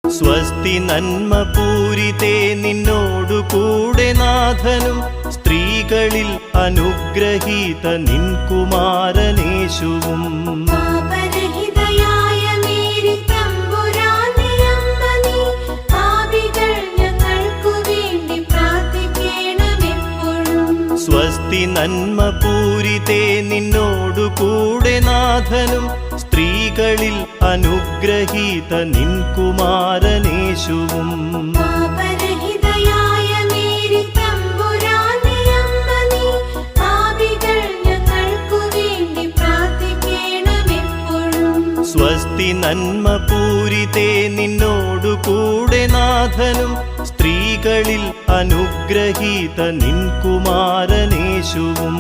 സ്വസ്തി നന്മ പൂരിതേ നിന്നോടു കൂടെ നാഥനും സ്ത്രീകളിൽ അനുഗ്രഹീത നിൻ കുമാരനേശുവും. സ്വസ്തി നന്മ പൂരിതേ നിന്നോടു കൂടെ നാഥനും സ്ത്രീകളിൽ അനുഗ്രഹീത നിൻ കുമാരനേശുവും. സ്വസ്തി നന്മ പൂരിതേ നിന്നോടു കൂടെ നാഥനും സ്ത്രീകളിൽ അനുഗ്രഹീത നിൻ കുമാരനേശുവും.